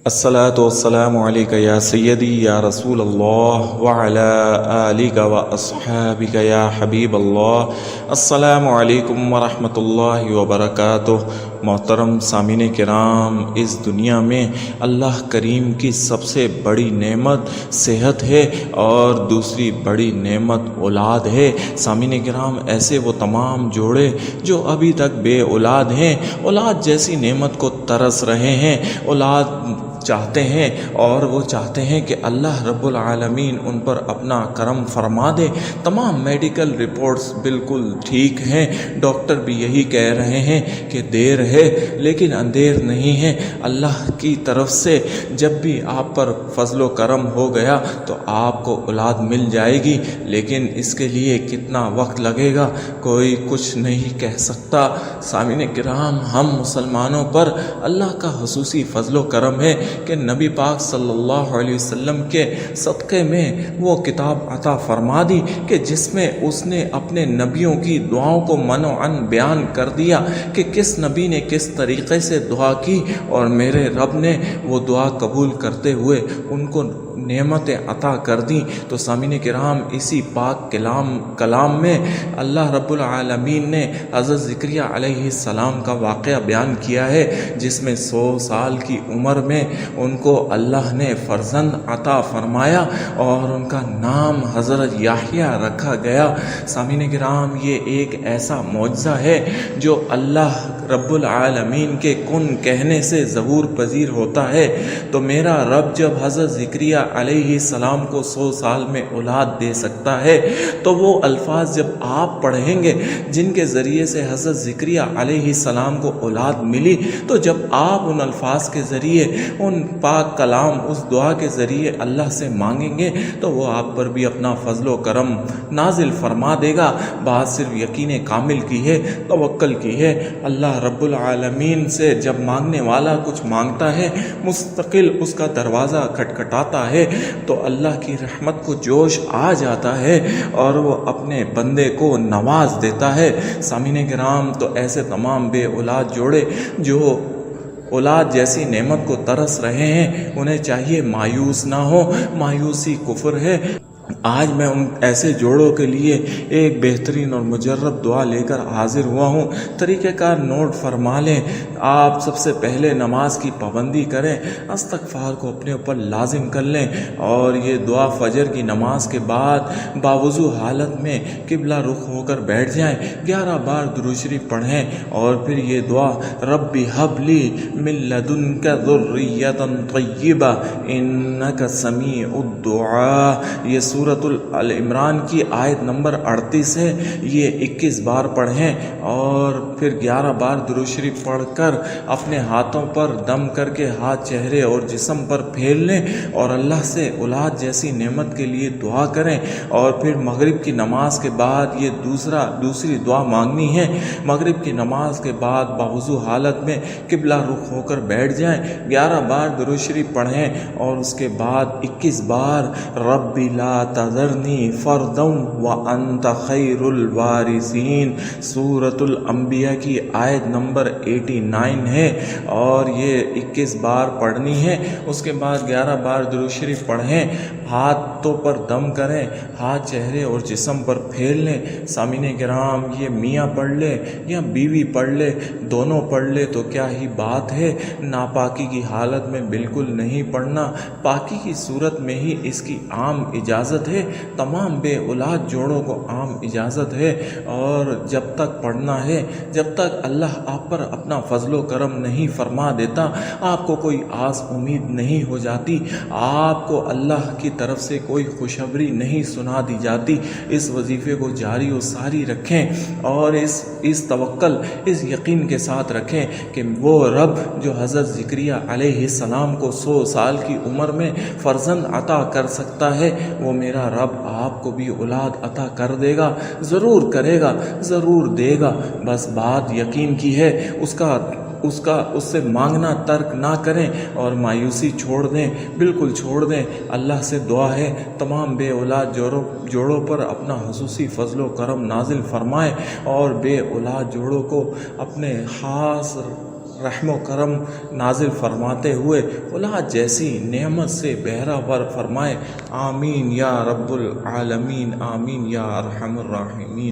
الصلاۃ والسلام علیک یا سیدی یا رسول اللہ وعلی آلک و اصحابک یا حبیب اللہ۔ السلام علیکم ورحمۃ اللہ وبرکاتہ۔ محترم سامعین کرام، اس دنیا میں اللہ کریم کی سب سے بڑی نعمت صحت ہے اور دوسری بڑی نعمت اولاد ہے۔ سامعین کرام، ایسے وہ تمام جوڑے جو ابھی تک بے اولاد ہیں، اولاد جیسی نعمت کو ترس رہے ہیں، اولاد چاہتے ہیں اور وہ چاہتے ہیں کہ اللہ رب العالمین ان پر اپنا کرم فرما دے۔ تمام میڈیکل رپورٹس بالکل ٹھیک ہیں، ڈاکٹر بھی یہی کہہ رہے ہیں کہ دیر ہے لیکن اندیر نہیں ہے۔ اللہ کی طرف سے جب بھی آپ پر فضل و کرم ہو گیا تو آپ کو اولاد مل جائے گی، لیکن اس کے لیے کتنا وقت لگے گا کوئی کچھ نہیں کہہ سکتا۔ سامعین کرام، ہم مسلمانوں پر اللہ کا خصوصی فضل و کرم ہے کہ نبی پاک صلی اللہ علیہ وسلم کے صدقے میں وہ کتاب عطا فرما دی کہ جس میں اس نے اپنے نبیوں کی دعاؤں کو منوعاً بیان کر دیا کہ کس نبی نے کس طریقے سے دعا کی، اور میرے رب نے وہ دعا قبول کرتے ہوئے ان کو نعمتیں عطا کر دیں۔ تو سامعین کرام، اسی پاک کلام میں اللہ رب العالمین نے حضرت زکریا علیہ السلام کا واقعہ بیان کیا ہے، جس میں 100 سال کی عمر میں ان کو اللہ نے فرزند عطا فرمایا اور ان کا نام حضرت یحییٰ رکھا گیا۔ سامعین کرام، یہ ایک ایسا معجزہ ہے جو اللہ رب العالمین کے کن کہنے سے ظہور پذیر ہوتا ہے۔ تو میرا رب جب حضرت زکریا علیہ السلام کو 100 سال میں اولاد دے سکتا ہے تو وہ الفاظ جب آپ پڑھیں گے جن کے ذریعے سے حضرت زکریا علیہ السلام کو اولاد ملی، تو جب آپ ان الفاظ کے ذریعے، ان پاک کلام، اس دعا کے ذریعے اللہ سے مانگیں گے تو وہ آپ پر بھی اپنا فضل و کرم نازل فرما دے گا۔ بات صرف یقین کامل کی ہے، توکل کی ہے۔ اللہ رب العالمین سے جب مانگنے والا کچھ مانگتا ہے، مستقل اس کا دروازہ کھٹکھٹاتا ہے تو اللہ کی رحمت کو جوش آ جاتا ہے اور وہ اپنے بندے کو نواز دیتا ہے۔ سامعین کرام، تو ایسے تمام بے اولاد جوڑے جو اولاد جیسی نعمت کو ترس رہے ہیں، انہیں چاہیے مایوس نہ ہو، مایوسی کفر ہے۔ آج میں ان ایسے جوڑوں کے لیے ایک بہترین اور مجرب دعا لے کر حاضر ہوا ہوں۔ طریقہ کار نوٹ فرما لیں۔ آپ سب سے پہلے نماز کی پابندی کریں، استغفار کو اپنے اوپر لازم کر لیں، اور یہ دعا فجر کی نماز کے بعد باوضو حالت میں قبلہ رخ ہو کر بیٹھ جائیں، 11 بار درود شریف پڑھیں، اور پھر یہ دعا رب ہب لی من لدنک ذریۃ طیبہ انک سمیع الدعاء، یہ سورۃ العمران کی آیت نمبر 38 ہے، یہ 21 بار پڑھیں، اور پھر 11 بار درود شریف پڑھ کر اپنے ہاتھوں پر دم کر کے ہاتھ چہرے اور جسم پر پھیل لیں اور اللہ سے اولاد جیسی نعمت کے لیے دعا کریں۔ اور پھر مغرب کی نماز کے بعد یہ دوسری دعا مانگنی ہے۔ مغرب کی نماز کے بعد باوضو حالت میں قبلہ رخ ہو کر بیٹھ جائیں، 11 بار درود شریف پڑھیں، اور اس کے بعد 21 بار رب لا تذرنی فردا وانت خیر الوارثین، سورۃ الانبیاء کی آیت نمبر 89 ہے، اور یہ 21 بار پڑھنی ہے۔ اس کے بعد 11 بار درود شریف پڑھیں، ہاتھوں پر دم کریں، ہاتھ چہرے اور جسم پر پھیل لیں۔ سامعین کرام، یہ میاں پڑھ لے یا بیوی پڑھ لے، دونوں پڑھ لے تو کیا ہی بات ہے۔ ناپاکی کی حالت میں بالکل نہیں پڑھنا، پاکی کی صورت میں ہی اس کی عام اجازت ہے۔ تمام بے اولاد جوڑوں کو عام اجازت ہے، اور جب تک پڑھنا ہے، جب تک اللہ آپ پر اپنا فضل و کرم نہیں فرما دیتا، آپ کو کوئی آس امید نہیں ہو جاتی، آپ کو اللہ کی طرف سے کوئی خوشخبری نہیں سنا دی جاتی، اس وظیفے کو جاری و ساری رکھیں، اور اس توکل، اس یقین کے ساتھ رکھیں کہ وہ رب جو حضرت زکریا علیہ السلام کو 100 سال کی عمر میں فرزند عطا کر سکتا ہے، وہ میرا رب آپ کو بھی اولاد عطا کر دے گا، ضرور کرے گا، ضرور دے گا۔ بس بات یقین کی ہے، اس سے مانگنا ترک نہ کریں اور مایوسی چھوڑ دیں، بالکل چھوڑ دیں۔ اللہ سے دعا ہے تمام بے اولاد جوڑوں پر اپنا خصوصی فضل و کرم نازل فرمائے، اور بے اولاد جوڑوں کو اپنے خاص رحم و کرم نازل فرماتے ہوئے اولا جیسی نعمت سے بہرہ ور فرمائے. آمین یا رب العالمین، آمین یا ارحم الراحمین.